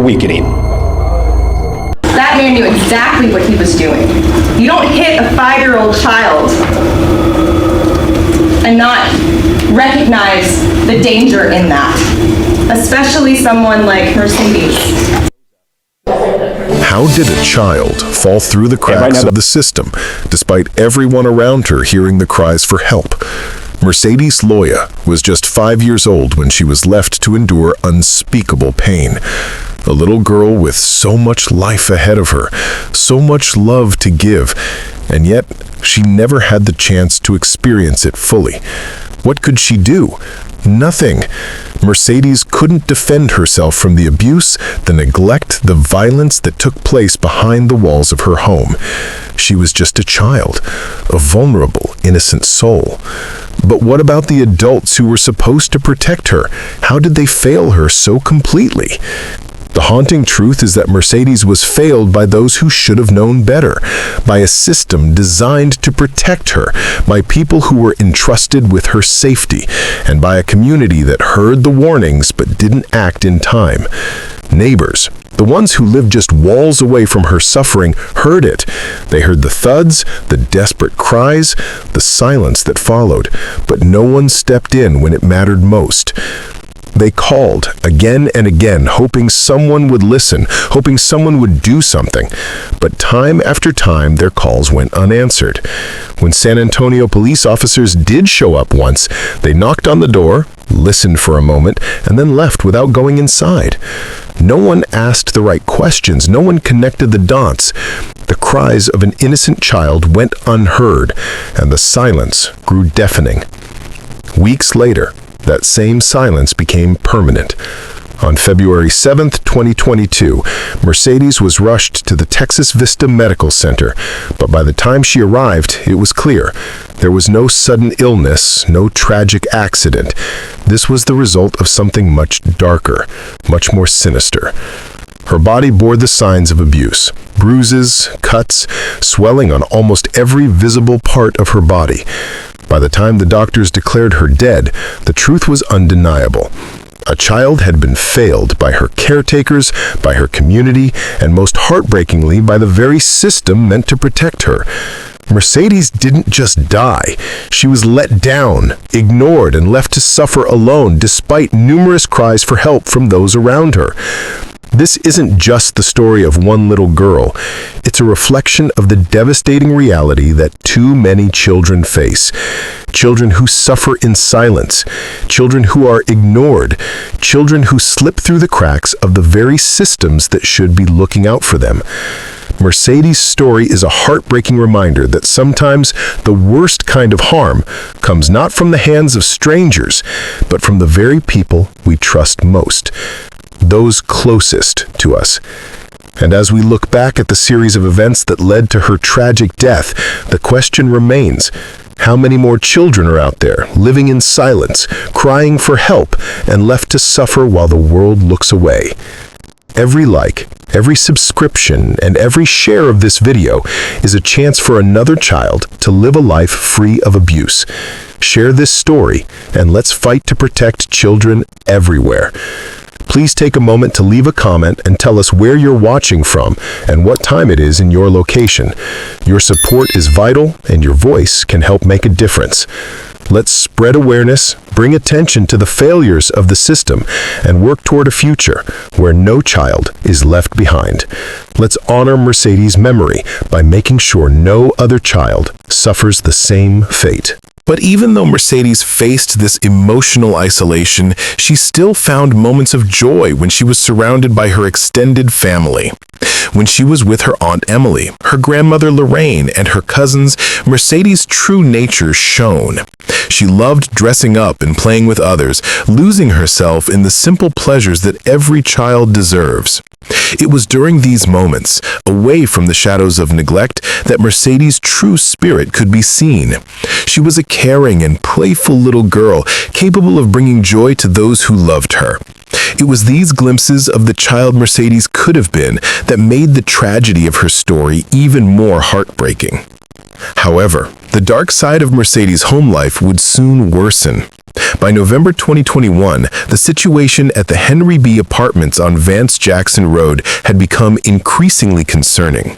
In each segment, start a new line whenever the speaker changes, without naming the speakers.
weakening.
That man knew exactly what he was doing. You don't hit a 5-year-old child and not recognize the danger in that, especially someone like Mercedes.
How did a child fall through the cracks of the system, despite everyone around her hearing the cries for help? Mercedes Loya was just 5 years old when she was left to endure unspeakable pain. A little girl with so much life ahead of her, so much love to give, and yet she never had the chance to experience it fully. What could she do? Nothing. Mercedes couldn't defend herself from the abuse, the neglect, the violence that took place behind the walls of her home. She was just a child, a vulnerable, innocent soul. But what about the adults who were supposed to protect her? How did they fail her so completely? The haunting truth is that Mercedes was failed by those who should have known better, by a system designed to protect her, by people who were entrusted with her safety, and by a community that heard the warnings but didn't act in time. Neighbors, the ones who lived just walls away from her suffering, heard it. They heard the thuds, the desperate cries, the silence that followed, but no one stepped in when it mattered most. They called again and again, hoping someone would listen, hoping someone would do something. But time after time, their calls went unanswered. When San Antonio police officers did show up once, they knocked on the door, listened for a moment, and then left without going inside. No one asked the right questions. No one connected the dots. The cries of an innocent child went unheard, and the silence grew deafening. Weeks later, that same silence became permanent. On February 7th, 2022, Mercedes was rushed to the Texas Vista Medical Center, but by the time she arrived, it was clear. There was no sudden illness, no tragic accident. This was the result of something much darker, much more sinister. Her body bore the signs of abuse: bruises, cuts, swelling on almost every visible part of her body. By the time the doctors declared her dead, the truth was undeniable. A child had been failed by her caretakers, by her community, and most heartbreakingly, by the very system meant to protect her. Mercedes didn't just die. She was let down, ignored, and left to suffer alone, despite numerous cries for help from those around her. This isn't just the story of one little girl. It's a reflection of the devastating reality that too many children face. Children who suffer in silence, children who are ignored, children who slip through the cracks of the very systems that should be looking out for them. Mercedes' story is a heartbreaking reminder that sometimes the worst kind of harm comes not from the hands of strangers, but from the very people we trust most, those closest to us. And as we look back at the series of events that led to her tragic death, the question remains: how many more children are out there, living in silence, crying for help, and left to suffer while the world looks away? Every like, every subscription, and every share of this video is a chance for another child to live a life free of abuse. Share this story, and let's fight to protect children everywhere. Please take a moment to leave a comment and tell us where you're watching from and what time it is in your location. Your support is vital, and your voice can help make a difference. Let's spread awareness, bring attention to the failures of the system, and work toward a future where no child is left behind. Let's honor Mercedes' memory by making sure no other child suffers the same fate. But even though Mercedes faced this emotional isolation, she still found moments of joy when she was surrounded by her extended family. When she was with her Aunt Emily, her grandmother Lorraine, and her cousins, Mercedes' true nature shone. She loved dressing up and playing with others, losing herself in the simple pleasures that every child deserves. It was during these moments, away from the shadows of neglect, that Mercedes' true spirit could be seen. She was a caring and playful little girl, capable of bringing joy to those who loved her. It was these glimpses of the child Mercedes could have been that made the tragedy of her story even more heartbreaking. However, the dark side of Mercedes' home life would soon worsen. By November 2021, the situation at the Henry B. Apartments on Vance Jackson Road had become increasingly concerning.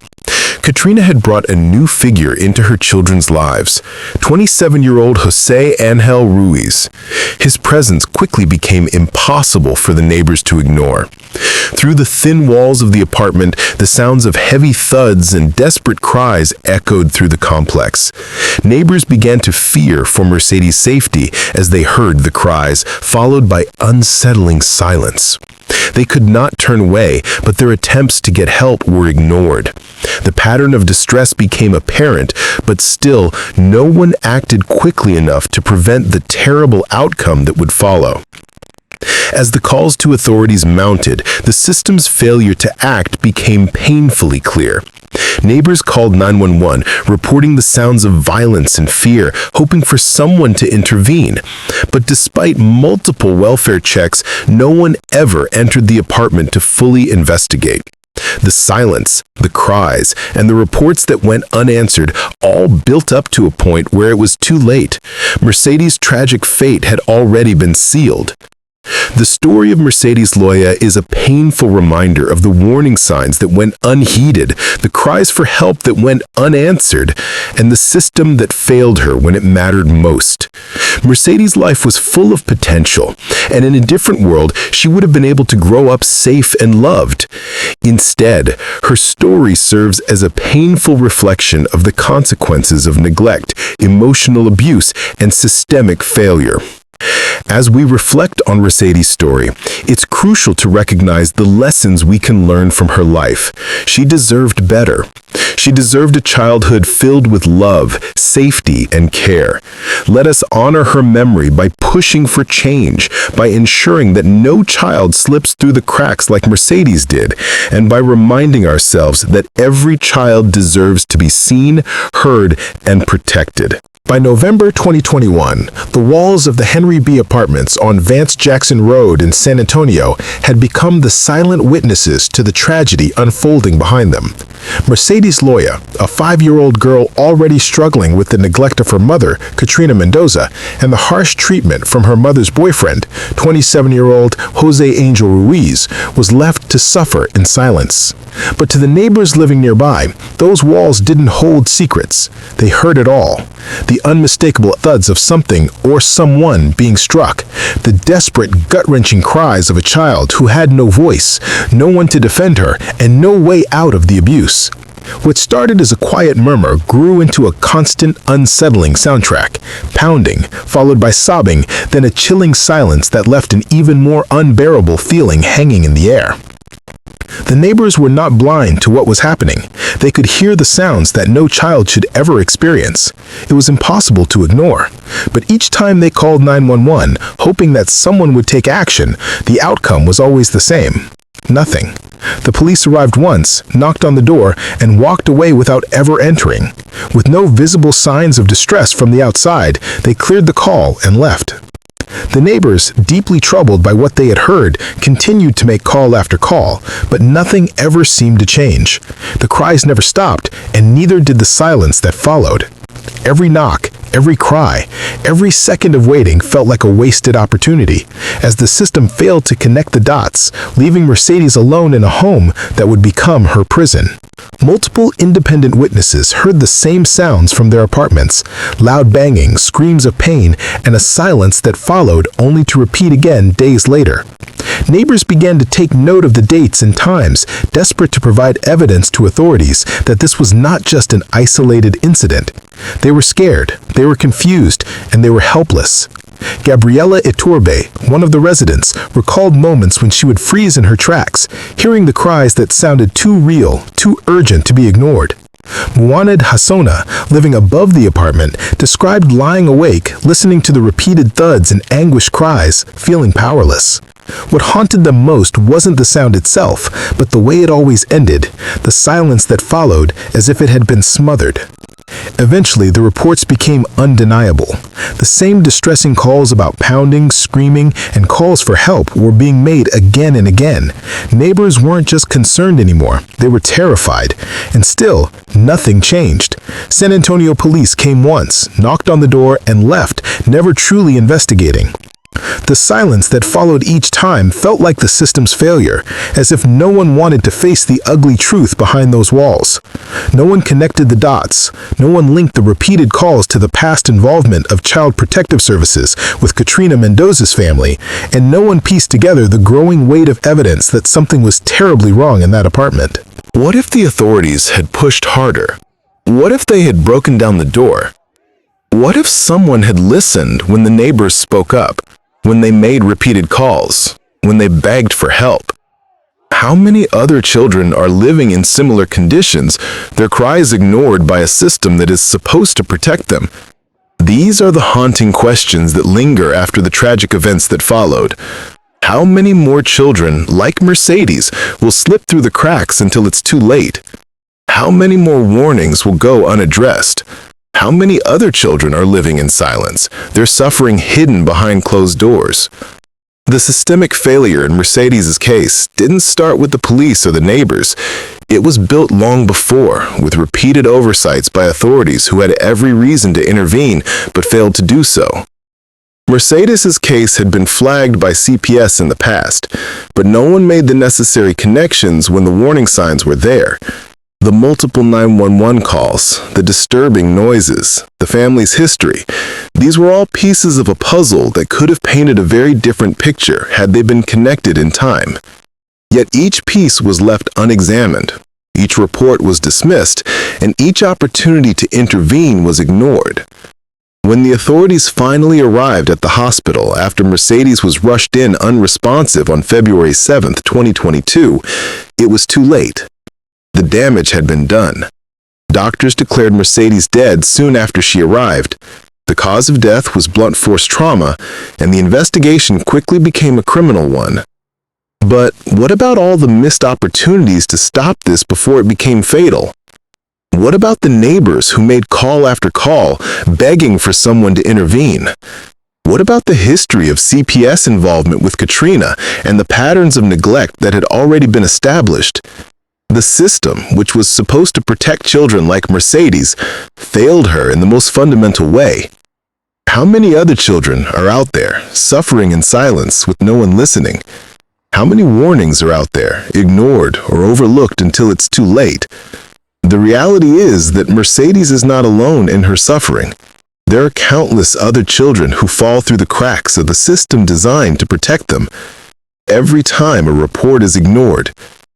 Katrina had brought a new figure into her children's lives, 27-year-old Jose Angel Ruiz. His presence quickly became impossible for the neighbors to ignore. Through the thin walls of the apartment, the sounds of heavy thuds and desperate cries echoed through the complex. Neighbors began to fear for Mercedes' safety as they heard the cries, followed by unsettling silence. They could not turn away, but their attempts to get help were ignored. The pattern of distress became apparent, but still, no one acted quickly enough to prevent the terrible outcome that would follow. As the calls to authorities mounted, the system's failure to act became painfully clear. Neighbors called 911, reporting the sounds of violence and fear, hoping for someone to intervene. But despite multiple welfare checks, no one ever entered the apartment to fully investigate. The silence, the cries, and the reports that went unanswered all built up to a point where it was too late. Mercedes' tragic fate had already been sealed. The story of Mercedes Loya is a painful reminder of the warning signs that went unheeded, the cries for help that went unanswered, and the system that failed her when it mattered most. Mercedes' life was full of potential, and in a different world, she would have been able to grow up safe and loved. Instead, her story serves as a painful reflection of the consequences of neglect, emotional abuse, and systemic failure. As we reflect on Mercedes' story, it's crucial to recognize the lessons we can learn from her life. She deserved better. She deserved a childhood filled with love, safety, and care. Let us honor her memory by pushing for change, by ensuring that no child slips through the cracks like Mercedes did, and by reminding ourselves that every child deserves to be seen, heard, and protected. By November 2021, the walls of the Henry B. Apartments on Vance Jackson Road in San Antonio had become the silent witnesses to the tragedy unfolding behind them. Mercedes Loya, a 5-year-old girl already struggling with the neglect of her mother, Katrina Mendoza, and the harsh treatment from her mother's boyfriend, 27-year-old Jose Angel Ruiz, was left to suffer in silence. But to the neighbors living nearby, those walls didn't hold secrets. They heard it all. The unmistakable thuds of something or someone being struck, the desperate, gut-wrenching cries of a child who had no voice, no one to defend her, and no way out of the abuse. What started as a quiet murmur grew into a constant, unsettling soundtrack, pounding, followed by sobbing, then a chilling silence that left an even more unbearable feeling hanging in the air. The neighbors were not blind to what was happening. They could hear the sounds that no child should ever experience. It was impossible to ignore. But each time they called 911, hoping that someone would take action, the outcome was always the same. Nothing. The police arrived once, knocked on the door, and walked away without ever entering. With no visible signs of distress from the outside, they cleared the call and left. The neighbors, deeply troubled by what they had heard, continued to make call after call, but nothing ever seemed to change. The cries never stopped, and neither did the silence that followed. Every knock, every cry, every second of waiting felt like a wasted opportunity, as the system failed to connect the dots, leaving Mercedes alone in a home that would become her prison. Multiple independent witnesses heard the same sounds from their apartments, loud banging, screams of pain, and a silence that followed only to repeat again days later. Neighbors began to take note of the dates and times, desperate to provide evidence to authorities that this was not just an isolated incident. They were scared, they were confused, and they were helpless. Gabriela Iturbe, one of the residents, recalled moments when she would freeze in her tracks, hearing the cries that sounded too real, too urgent to be ignored. Muwaned Hassona, living above the apartment, described lying awake, listening to the repeated thuds and anguished cries, feeling powerless. What haunted them most wasn't the sound itself, but the way it always ended, the silence that followed as if it had been smothered.
Eventually, the reports became undeniable. The same distressing calls about pounding, screaming, and calls for help were being made again and again. Neighbors weren't just concerned anymore, they were terrified. And still, nothing changed. San Antonio police came once, knocked on the door, and left, never truly investigating. The silence that followed each time felt like the system's failure, as if no one wanted to face the ugly truth behind those walls. No one connected the dots. No one linked the repeated calls to the past involvement of Child Protective Services with Katrina Mendoza's family, and no one pieced together the growing weight of evidence that something was terribly wrong in that apartment.
What if the authorities had pushed harder? What if they had broken down the door? What if someone had listened when the neighbors spoke up? When they made repeated calls, when they begged for help? How many other children are living in similar conditions, their cries ignored by a system that is supposed to protect them? These are the haunting questions that linger after the tragic events that followed. How many more children, like Mercedes, will slip through the cracks until it's too late? How many more warnings will go unaddressed? How many other children are living in silence, their suffering hidden behind closed doors? The systemic failure in Mercedes' case didn't start with the police or the neighbors. It was built long before, with repeated oversights by authorities who had every reason to intervene but failed to do so. Mercedes' case had been flagged by CPS in the past, but no one made the necessary connections when the warning signs were there. The multiple 911 calls, the disturbing noises, the family's history, these were all pieces of a puzzle that could have painted a very different picture had they been connected in time. Yet each piece was left unexamined, each report was dismissed, and each opportunity to intervene was ignored. When the authorities finally arrived at the hospital after Mercedes was rushed in unresponsive on February 7, 2022, it was too late. The damage had been done. Doctors declared Mercedes dead soon after she arrived. The cause of death was blunt force trauma, and the investigation quickly became a criminal one. But what about all the missed opportunities to stop this before it became fatal? What about the neighbors who made call after call, begging for someone to intervene? What about the history of CPS involvement with Katrina and the patterns of neglect that had already been established? The system, which was supposed to protect children like Mercedes, failed her in the most fundamental way. How many other children are out there, suffering in silence with no one listening? How many warnings are out there, ignored or overlooked until it's too late? The reality is that Mercedes is not alone in her suffering. There are countless other children who fall through the cracks of the system designed to protect them. Every time a report is ignored,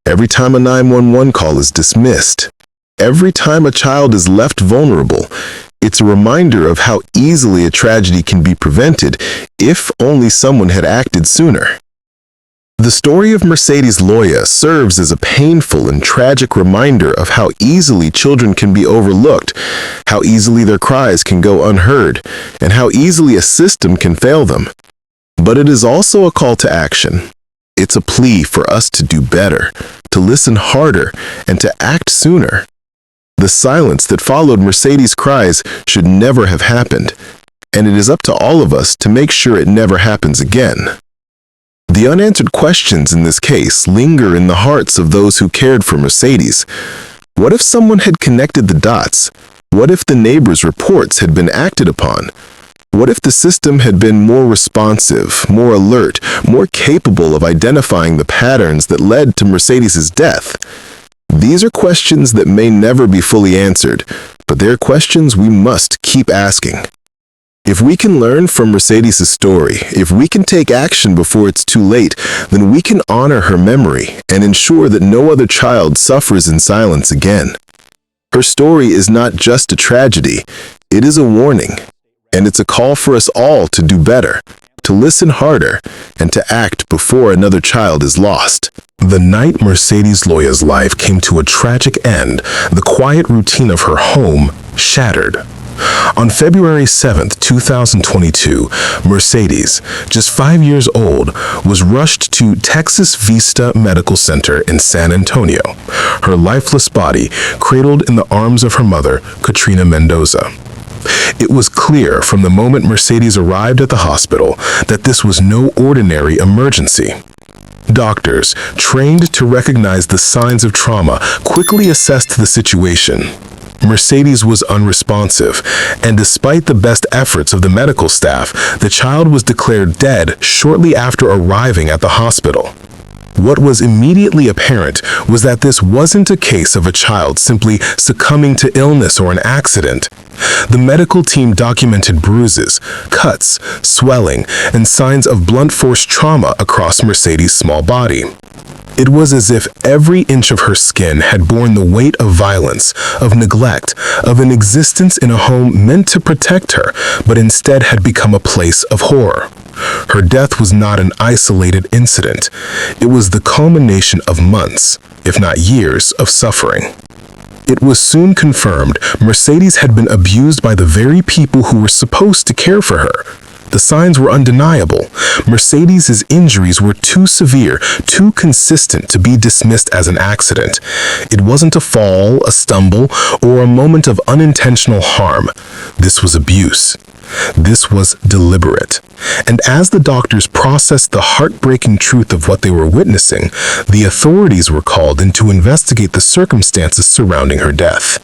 every time a 911 call is dismissed, every time a child is left vulnerable, it's a reminder of how easily a tragedy can be prevented if only someone had acted sooner. The story of Mercedes Loya serves as a painful and tragic reminder of how easily children can be overlooked, how easily their cries can go unheard, and how easily a system can fail them. But it is also a call to action. It's a plea for us to do better, to listen harder, and to act sooner. The silence that followed Mercedes' cries should never have happened, and it is up to all of us to make sure it never happens again. The unanswered questions in this case linger in the hearts of those who cared for Mercedes. What if someone had connected the dots? What if the neighbors' reports had been acted upon? What if the system had been more responsive, more alert, more capable of identifying the patterns that led to Mercedes' death? These are questions that may never be fully answered, but they're questions we must keep asking. If we can learn from Mercedes' story, if we can take action before it's too late, then we can honor her memory and ensure that no other child suffers in silence again. Her story is not just a tragedy, it is a warning. And it's a call for us all to do better, to listen harder, and to act before another child is lost. The night Mercedes Loya's life came to a tragic end, the quiet routine of her home shattered.
On February 7, 2022, Mercedes, just 5 years old, was rushed to Texas Vista Medical Center in San Antonio, her lifeless body cradled in the arms of her mother, Katrina Mendoza. It was clear from the moment Mercedes arrived at the hospital that this was no ordinary emergency. Doctors, trained to recognize the signs of trauma, quickly assessed the situation. Mercedes was unresponsive, and despite the best efforts of the medical staff, the child was declared dead shortly after arriving at the hospital. What was immediately apparent was that this wasn't a case of a child simply succumbing to illness or an accident. The medical team documented bruises, cuts, swelling, and signs of blunt force trauma across Mercedes' small body. It was as if every inch of her skin had borne the weight of violence, of neglect, of an existence in a home meant to protect her, but instead had become a place of horror. Her death was not an isolated incident. It was the culmination of months, if not years, of suffering. It was soon confirmed Mercedes had been abused by the very people who were supposed to care for her. The signs were undeniable. Mercedes' injuries were too severe, too consistent to be dismissed as an accident. It wasn't a fall, a stumble, or a moment of unintentional harm. This was abuse. This was deliberate. And as the doctors processed the heartbreaking truth of what they were witnessing, the authorities were called in to investigate the circumstances surrounding her death.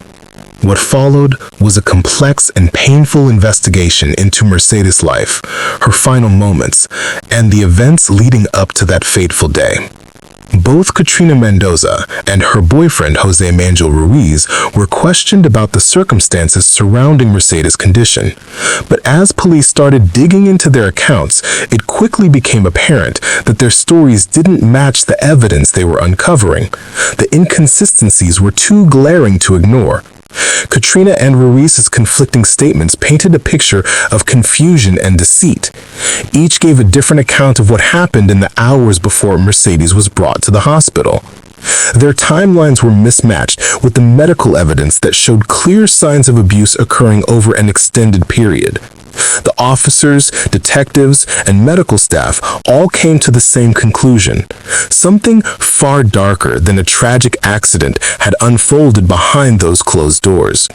What followed was a complex and painful investigation into Mercedes' life, her final moments, and the events leading up to that fateful day. Both Katrina Mendoza and her boyfriend Jose Manuel Ruiz were questioned about the circumstances surrounding Mercedes' condition. But as police started digging into their accounts, it quickly became apparent that their stories didn't match the evidence they were uncovering. The inconsistencies were too glaring to ignore. Katrina and Ruiz's conflicting statements painted a picture of confusion and deceit. Each gave a different account of what happened in the hours before Mercedes was brought to the hospital. Their timelines were mismatched with the medical evidence that showed clear signs of abuse occurring over an extended period. The officers, detectives, and medical staff all came to the same conclusion. Something far darker than a tragic accident had unfolded behind those closed doors.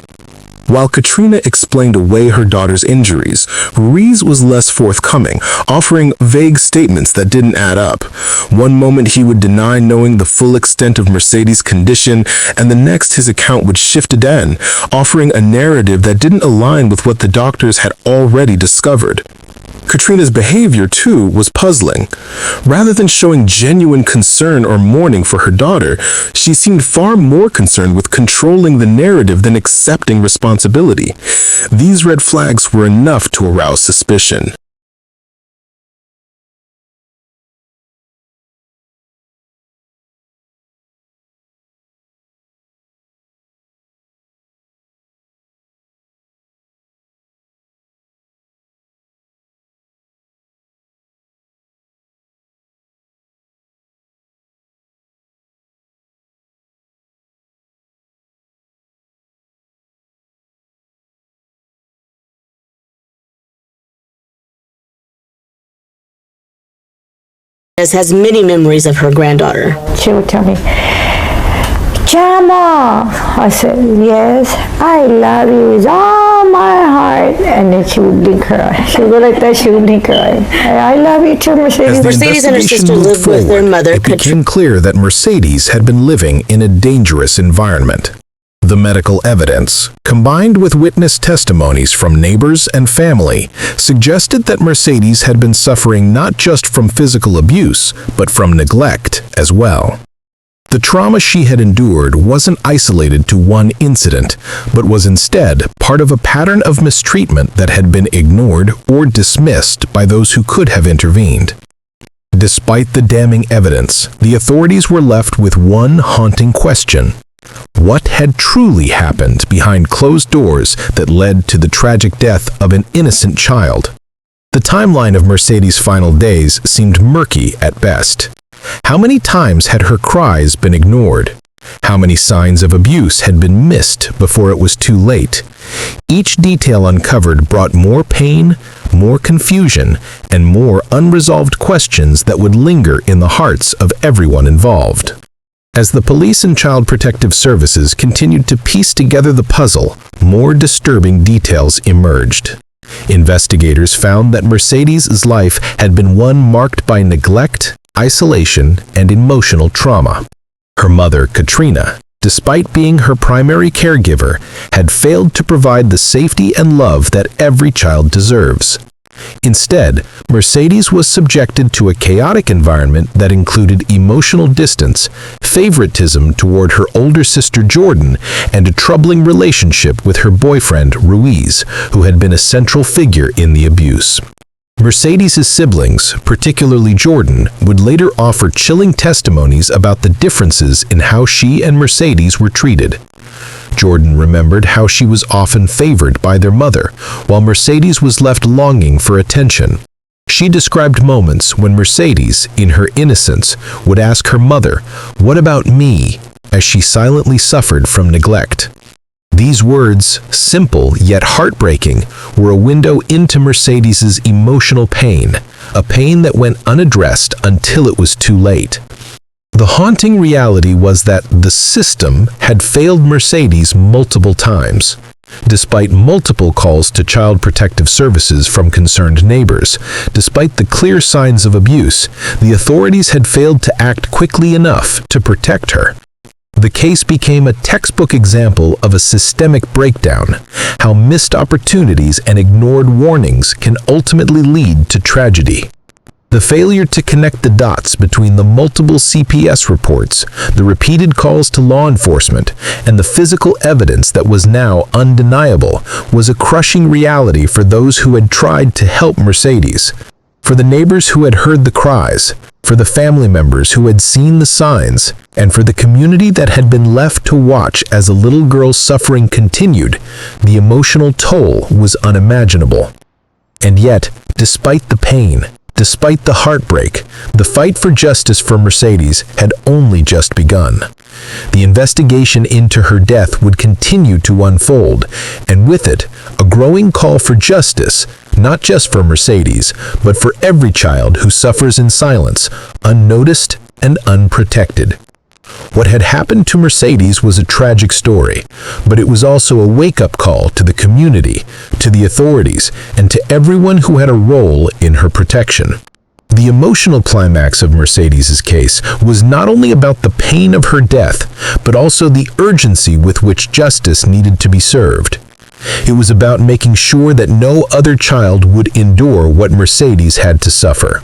While Katrina explained away her daughter's injuries, Ruiz was less forthcoming, offering vague statements that didn't add up. One moment he would deny knowing the full extent of Mercedes' condition, and the next his account would shift again, offering a narrative that didn't align with what the doctors had already discovered. Katrina's behavior, too, was puzzling. Rather than showing genuine concern or mourning for her daughter, she seemed far more concerned with controlling the narrative than accepting responsibility. These red flags were enough to arouse suspicion.
Has many memories of her granddaughter.
She would tell me, Chama! I said, yes, I love you with all my heart. And then she would blink her eye. She would go like that, she would blink her eye. I love you too, Mercedes.
As the
Mercedes and her sister
investigation moved
lived with their
forward,
mother.
it became clear that Mercedes had been living in a dangerous environment. The medical evidence, combined with witness testimonies from neighbors and family, suggested that Mercedes had been suffering not just from physical abuse, but from neglect as well. The trauma she had endured wasn't isolated to one incident, but was instead part of a pattern of mistreatment that had been ignored or dismissed by those who could have intervened. Despite the damning evidence, the authorities were left with one haunting question. What had truly happened behind closed doors that led to the tragic death of an innocent child? The timeline of Mercedes' final days seemed murky at best. How many times had her cries been ignored? How many signs of abuse had been missed before it was too late? Each detail uncovered brought more pain, more confusion, and more unresolved questions that would linger in the hearts of everyone involved. As the police and Child Protective Services continued to piece together the puzzle, more disturbing details emerged. Investigators found that Mercedes' life had been one marked by neglect, isolation, and emotional trauma. Her mother, Katrina, despite being her primary caregiver, had failed to provide the safety and love that every child deserves. Instead, Mercedes was subjected to a chaotic environment that included emotional distance, favoritism toward her older sister Jordan, and a troubling relationship with her boyfriend Ruiz, who had been a central figure in the abuse. Mercedes' siblings, particularly Jordan, would later offer chilling testimonies about the differences in how she and Mercedes were treated. Jordan remembered how she was often favored by their mother, while Mercedes was left longing for attention. She described moments when Mercedes, in her innocence, would ask her mother, "What about me?" as she silently suffered from neglect. These words, simple yet heartbreaking, were a window into Mercedes' emotional pain, a pain that went unaddressed until it was too late. The haunting reality was that the system had failed Mercedes multiple times. Despite multiple calls to Child Protective Services from concerned neighbors, despite the clear signs of abuse, the authorities had failed to act quickly enough to protect her. The case became a textbook example of a systemic breakdown, how missed opportunities and ignored warnings can ultimately lead to tragedy. The failure to connect the dots between the multiple CPS reports, the repeated calls to law enforcement, and the physical evidence that was now undeniable was a crushing reality for those who had tried to help Mercedes, for the neighbors who had heard the cries, for the family members who had seen the signs, and for the community that had been left to watch as a little girl's suffering continued. The emotional toll was unimaginable. And yet, despite the pain, despite the heartbreak, the fight for justice for Mercedes had only just begun. The investigation into her death would continue to unfold, and with it, a growing call for justice, not just for Mercedes, but for every child who suffers in silence, unnoticed and unprotected. What had happened to Mercedes was a tragic story, but it was also a wake-up call to the community, to the authorities, and to everyone who had a role in her protection. The emotional climax of Mercedes' case was not only about the pain of her death, but also the urgency with which justice needed to be served. It was about making sure that no other child would endure what Mercedes had to suffer.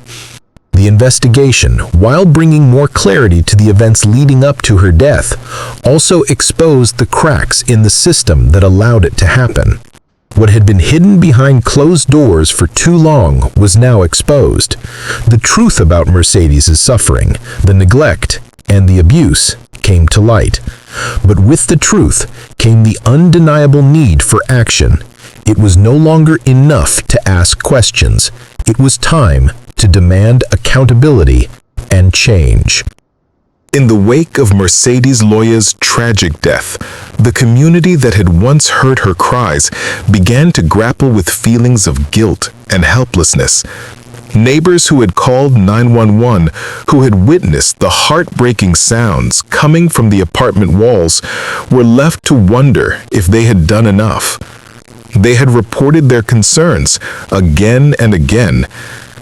The investigation, while bringing more clarity to the events leading up to her death, also exposed the cracks in the system that allowed it to happen. What had been hidden behind closed doors for too long was now exposed. The truth about Mercedes' suffering, the neglect, and the abuse came to light. But with the truth came the undeniable need for action. It was no longer enough to ask questions. It was time to demand accountability and change.
In the wake of Mercedes Loya's tragic death, the community that had once heard her cries began to grapple with feelings of guilt and helplessness. Neighbors who had called 911, who had witnessed the heartbreaking sounds coming from the apartment walls, were left to wonder if they had done enough. They had reported their concerns again and again,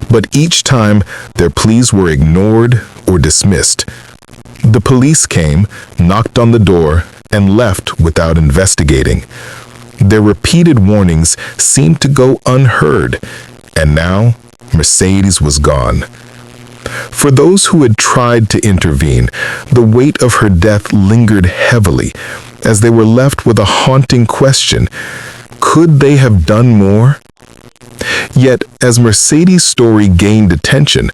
but each time their pleas were ignored or dismissed. The police came, knocked on the door, and left without investigating. Their repeated warnings seemed to go unheard, and now Mercedes was gone. For those who had tried to intervene, the weight of her death lingered heavily, as they were left with a haunting question: could they have done more? Yet, as Mercedes' story gained attention,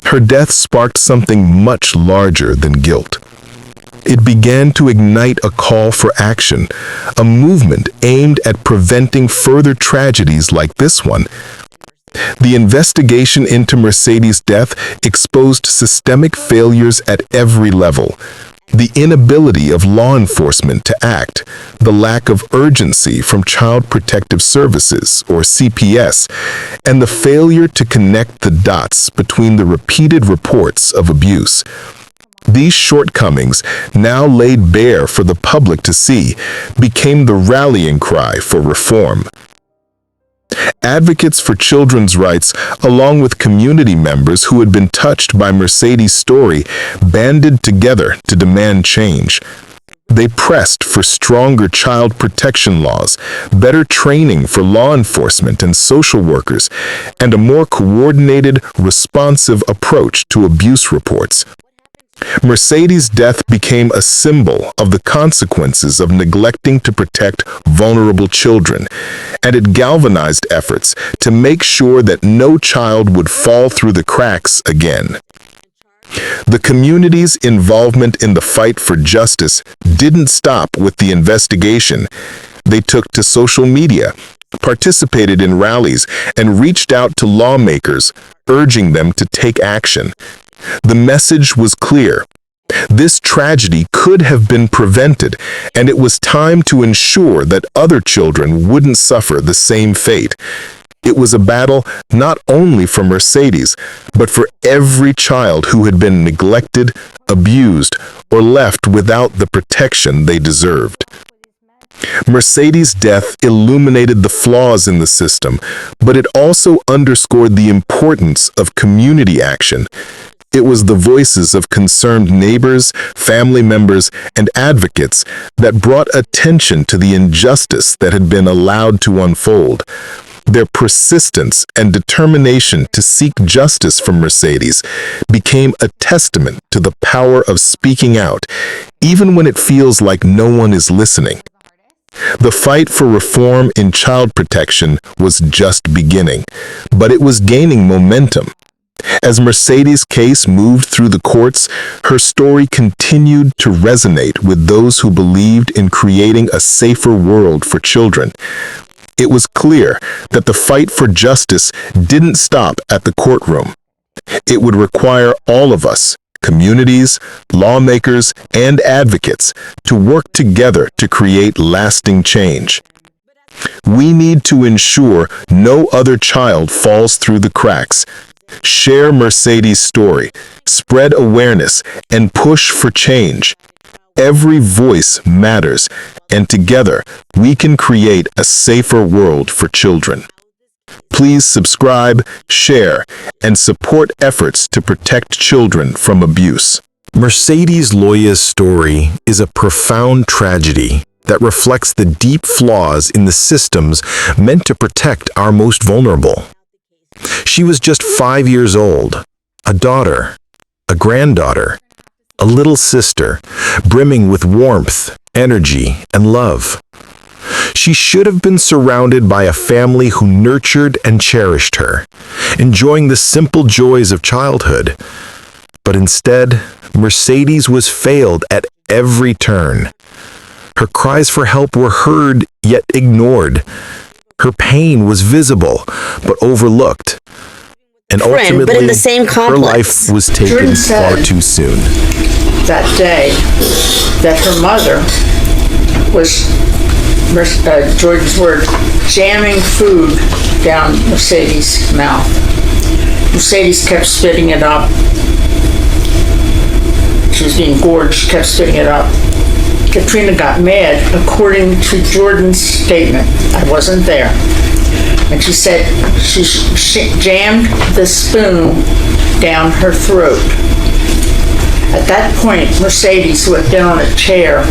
her death sparked something much larger than guilt. It began to ignite a call for action, a movement aimed at preventing further tragedies like this one. The investigation into Mercedes' death exposed systemic failures at every level. The inability of law enforcement to act, the lack of urgency from Child Protective Services, or CPS, and the failure to connect the dots between the repeated reports of abuse. These shortcomings, now laid bare for the public to see, became the rallying cry for reform. Advocates for children's rights, along with community members who had been touched by Mercedes' story, banded together to demand change. They pressed for stronger child protection laws, better training for law enforcement and social workers, and a more coordinated, responsive approach to abuse reports. Mercedes' death became a symbol of the consequences of neglecting to protect vulnerable children, and it galvanized efforts to make sure that no child would fall through the cracks again. The community's involvement in the fight for justice didn't stop with the investigation. They took to social media, participated in rallies, and reached out to lawmakers, urging them to take action. The message was clear. This tragedy could have been prevented, and it was time to ensure that other children wouldn't suffer the same fate. It was a battle not only for Mercedes, but for every child who had been neglected, abused, or left without the protection they deserved. Mercedes' death illuminated the flaws in the system, but it also underscored the importance of community action. It was the voices of concerned neighbors, family members, and advocates that brought attention to the injustice that had been allowed to unfold. Their persistence and determination to seek justice from Mercedes became a testament to the power of speaking out, even when it feels like no one is listening. The fight for reform in child protection was just beginning, but it was gaining momentum. As Mercedes' case moved through the courts, her story continued to resonate with those who believed in creating a safer world for children. It was clear that the fight for justice didn't stop at the courtroom. It would require all of us, communities, lawmakers, and advocates, to work together to create lasting change. We need to ensure no other child falls through the cracks. Share Mercedes' story, spread awareness, and push for change. Every voice matters, and together we can create a safer world for children. Please subscribe, share, and support efforts to protect children from abuse. Mercedes Loya's story is a profound tragedy that reflects the deep flaws in the systems meant to protect our most vulnerable. She was just 5 years old, a daughter, a granddaughter, a little sister, brimming with warmth, energy, and love. She should have been surrounded by a family who nurtured and cherished her, enjoying the simple joys of childhood. But instead, Mercedes was failed at every turn. Her cries for help were heard yet ignored. Her pain was visible, but overlooked. And ultimately,
but in the same
her
complex.
life was taken far too soon.
That day, that her mother was, Jordan's word, jamming food down Mercedes' mouth. Mercedes kept spitting it up. She was being gorged, kept spitting it up. Katrina got mad, according to Jordan's statement. I wasn't there. And she said she jammed the spoon down her throat. At that point, Mercedes, who had been on a chair,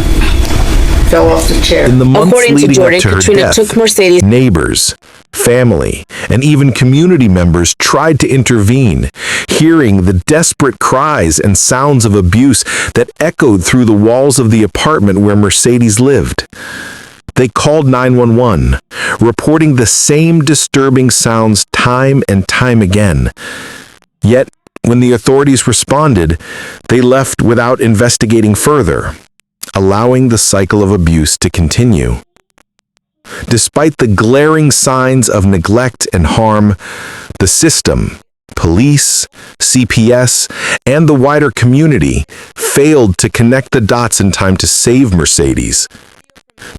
fell off the chair.
In the months
According to
leading
Jordan,
up to her
Katrina
death,
took Mercedes.
neighbors, family, and even community members tried to intervene, hearing the desperate cries and sounds of abuse that echoed through the walls of the apartment where Mercedes lived. They called 911, reporting the same disturbing sounds time and time again. Yet, when the authorities responded, they left without investigating further, allowing the cycle of abuse to continue. Despite the glaring signs of neglect and harm, the system, Police, CPS, and the wider community failed to connect the dots in time to save Mercedes.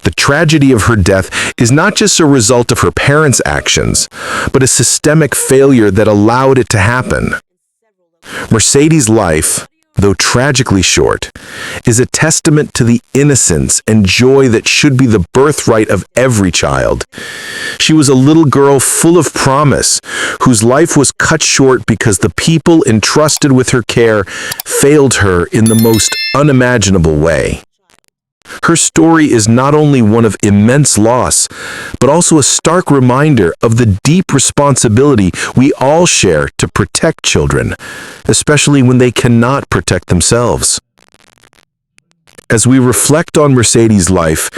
The tragedy of her death is not just a result of her parents' actions, but a systemic failure that allowed it to happen. Mercedes' life, though tragically short, is a testament to the innocence and joy that should be the birthright of every child. She was a little girl full of promise, whose life was cut short because the people entrusted with her care failed her in the most unimaginable way. Her story is not only one of immense loss, but also a stark reminder of the deep responsibility we all share to protect children, especially when they cannot protect themselves. As we reflect on Mercedes' life,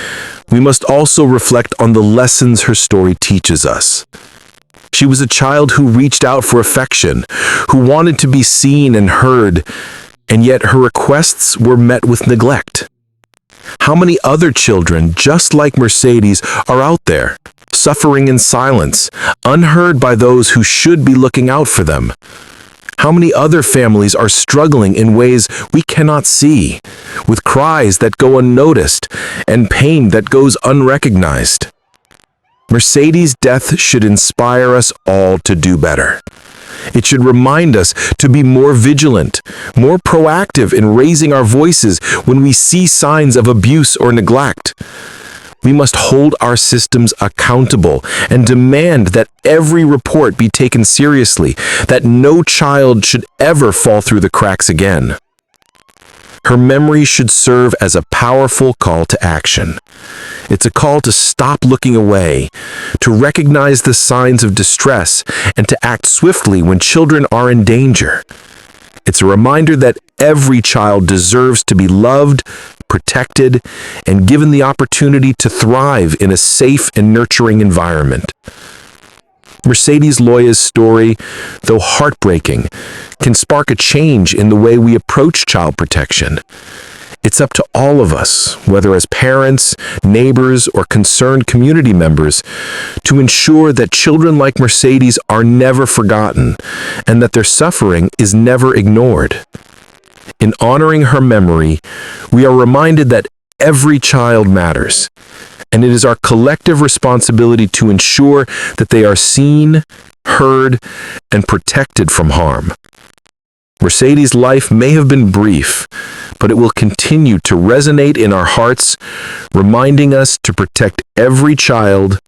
we must also reflect on the lessons her story teaches us. She was a child who reached out for affection, who wanted to be seen and heard, and yet her requests were met with neglect. How many other children, just like Mercedes, are out there, suffering in silence, unheard by those who should be looking out for them? How many other families are struggling in ways we cannot see, with cries that go unnoticed and pain that goes unrecognized? Mercedes' death should inspire us all to do better. It should remind us to be more vigilant, more proactive in raising our voices when we see signs of abuse or neglect. We must hold our systems accountable and demand that every report be taken seriously, that no child should ever fall through the cracks again. Her memory should serve as a powerful call to action. It's a call to stop looking away, to recognize the signs of distress, and to act swiftly when children are in danger. It's a reminder that every child deserves to be loved, protected, and given the opportunity to thrive in a safe and nurturing environment. Mercedes Loya's story, though heartbreaking, can spark a change in the way we approach child protection. It's up to all of us, whether as parents, neighbors, or concerned community members, to ensure that children like Mercedes are never forgotten and that their suffering is never ignored. In honoring her memory, we are reminded that every child matters, and it is our collective responsibility to ensure that they are seen, heard, and protected from harm. Mercedes' life may have been brief, but it will continue to resonate in our hearts, reminding us to protect every child,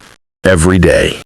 every day.